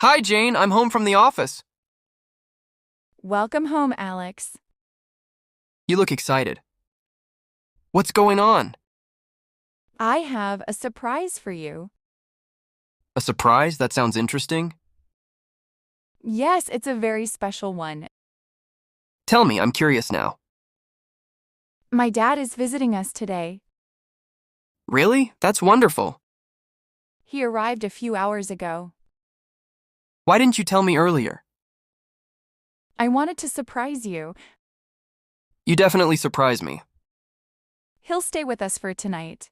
Hi, Jane. I'm home from the office. Welcome home, Alex. You look excited. What's going on? I have a surprise for you. A surprise? That sounds interesting. Yes, it's a very special one. Tell me, I'm curious now. My dad is visiting us today. Really? That's wonderful. He arrived a few hours ago. Why didn't you tell me earlier? I wanted to surprise you. You definitely surprised me. He'll stay with us for tonight.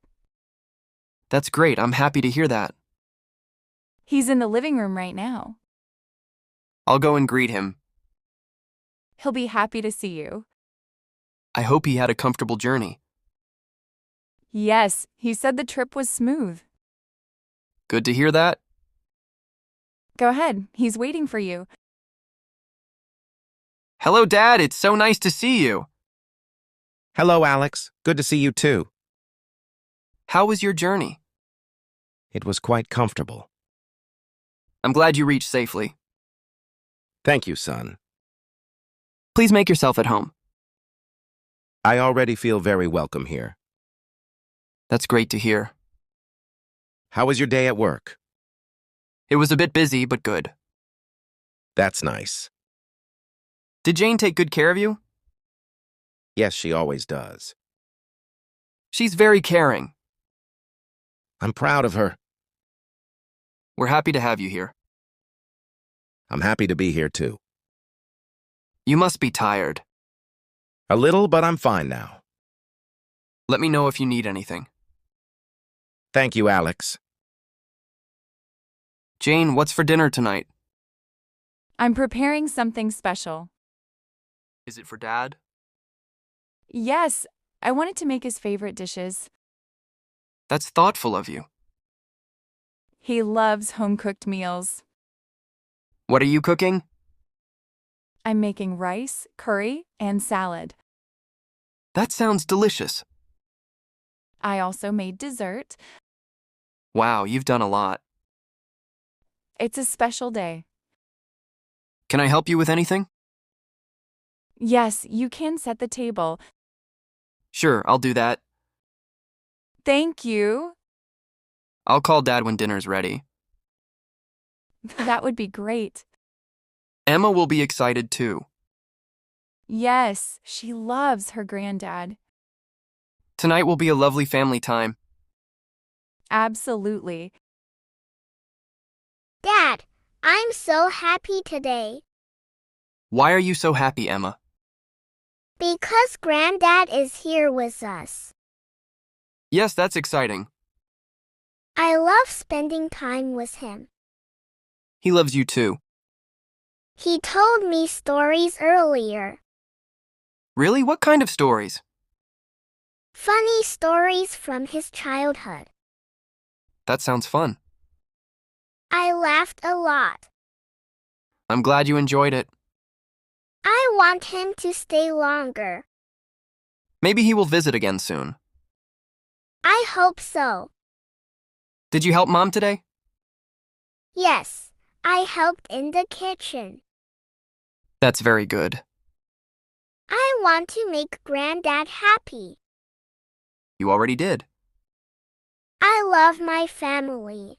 That's great. I'm happy to hear that. He's in the living room right now. I'll go and greet him. He'll be happy to see you. I hope he had a comfortable journey. Yes, he said the trip was smooth. Good to hear that. Go ahead, he's waiting for you. Hello, Dad. It's so nice to see you. Hello, Alex. Good to see you too. How was your journey? It was quite comfortable. I'm glad you reached safely. Thank you, son. Please make yourself at home. I already feel very welcome here. That's great to hear. How was your day at work? It was a bit busy, but good. That's nice. Did Jane take good care of you? Yes, she always does. She's very caring. I'm proud of her. We're happy to have you here. I'm happy to be here too. You must be tired. A little, but I'm fine now. Let me know if you need anything. Thank you, Alex. Jane, what's for dinner tonight? I'm preparing something special. Is it for Dad? Yes, I wanted to make his favorite dishes. That's thoughtful of you. He loves home-cooked meals. What are you cooking? I'm making rice, curry, and salad. That sounds delicious. I also made dessert. Wow, you've done a lot. It's a special day. Can I help you with anything? Yes, you can set the table. Sure, I'll do that. Thank you. I'll call Dad when dinner's ready. That would be great. Emma will be excited too. Yes, she loves her granddad. Tonight will be a lovely family time. Absolutely. Dad, I'm so happy today. Why are you so happy, Emma? Because Granddad is here with us. Yes, that's exciting. I love spending time with him. He loves you too. He told me stories earlier. Really? What kind of stories? Funny stories from his childhood. That sounds fun. I laughed a lot. I'm glad you enjoyed it. I want him to stay longer. Maybe he will visit again soon. I hope so. Did you help Mom today? Yes, I helped in the kitchen. That's very good. I want to make Granddad happy. You already did. I love my family.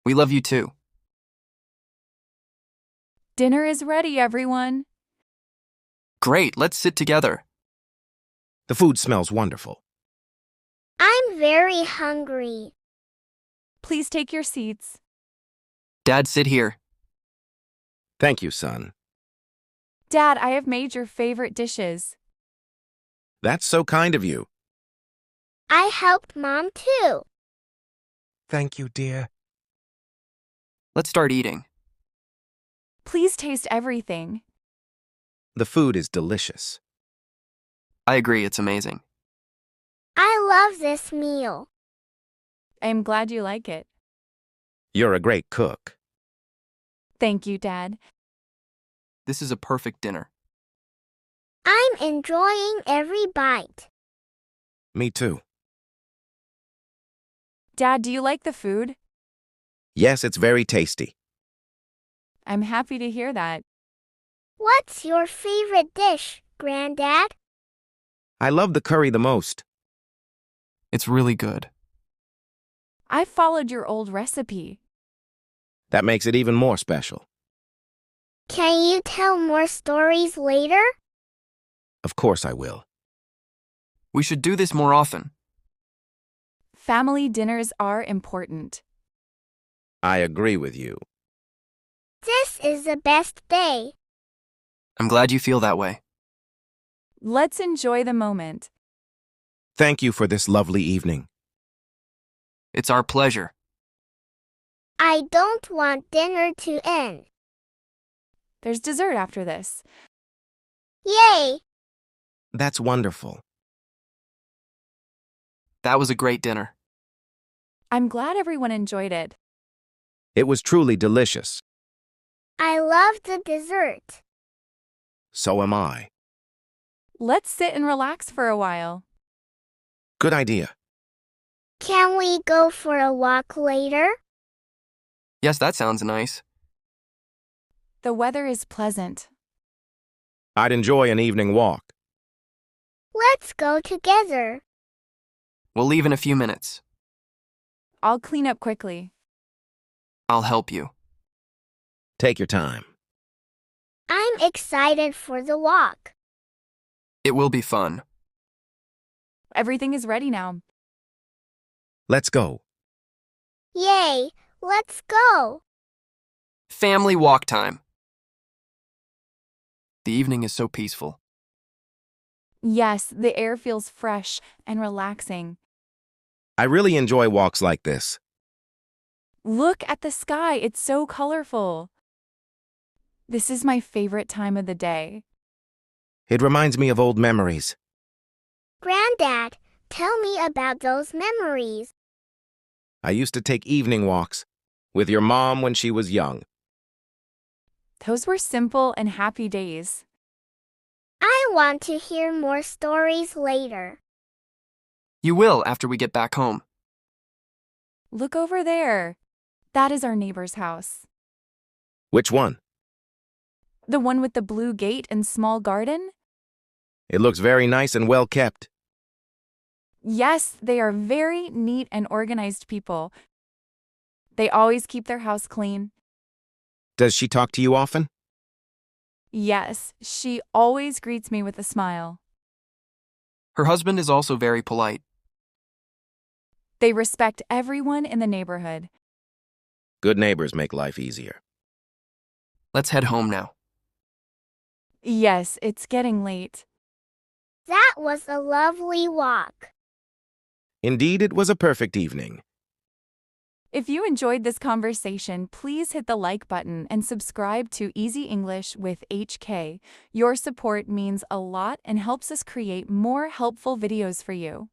We love you too. Dinner is ready, everyone. Great, let's sit together. The food smells wonderful. I'm very hungry. Please take your seats. Dad, sit here. Thank you, son. Dad, I have made your favorite dishes. That's so kind of you. I helped Mom too. Thank you, dear. Let's start eating. Please taste everything. The food is delicious. I agree, it's amazing. I love this meal. I am glad you like it. You're a great cook. Thank you, Dad. This is a perfect dinner. I'm enjoying every bite. Me too. Dad, do you like the food? Yes, it's very tasty. I'm happy to hear that. What's your favorite dish, Granddad? I love the curry the most. It's really good. I followed your old recipe. That makes it even more special. Can you tell more stories later? Of course I will. We should do this more often. Family dinners are important. I agree with you. This is the best day. I'm glad you feel that way. Let's enjoy the moment. Thank you for this lovely evening. It's our pleasure. I don't want dinner to end. There's dessert after this. Yay! That's wonderful. That was a great dinner. I'm glad everyone enjoyed it. It was truly delicious. I love the dessert. So am I. Let's sit and relax for a while. Good idea. Can we go for a walk later? Yes, that sounds nice. The weather is pleasant. I'd enjoy an evening walk. Let's go together. We'll leave in a few minutes. I'll clean up quickly. I'll help you. Take your time. I'm excited for the walk. It will be fun. Everything is ready now. Let's go. Yay! Let's go. Family walk time. The evening is so peaceful. Yes, the air feels fresh and relaxing. I really enjoy walks like this. Look at the sky, it's so colorful. This is my favorite time of the day. It reminds me of old memories. Granddad, tell me about those memories. I used to take evening walks with your mom when she was young. Those were simple and happy days. I want to hear more stories later. You will after we get back home. Look over there. That is our neighbor's house. Which one? The one with the blue gate and small garden? It looks very nice and well kept. Yes, they are very neat and organized people. They always keep their house clean. Does she talk to you often? Yes, she always greets me with a smile. Her husband is also very polite. They respect everyone in the neighborhood. Good neighbors make life easier. Let's head home now. Yes, it's getting late. That was a lovely walk. Indeed, it was a perfect evening. If you enjoyed this conversation, please hit the like button and subscribe to Easy English with HK. Your support means a lot and helps us create more helpful videos for you.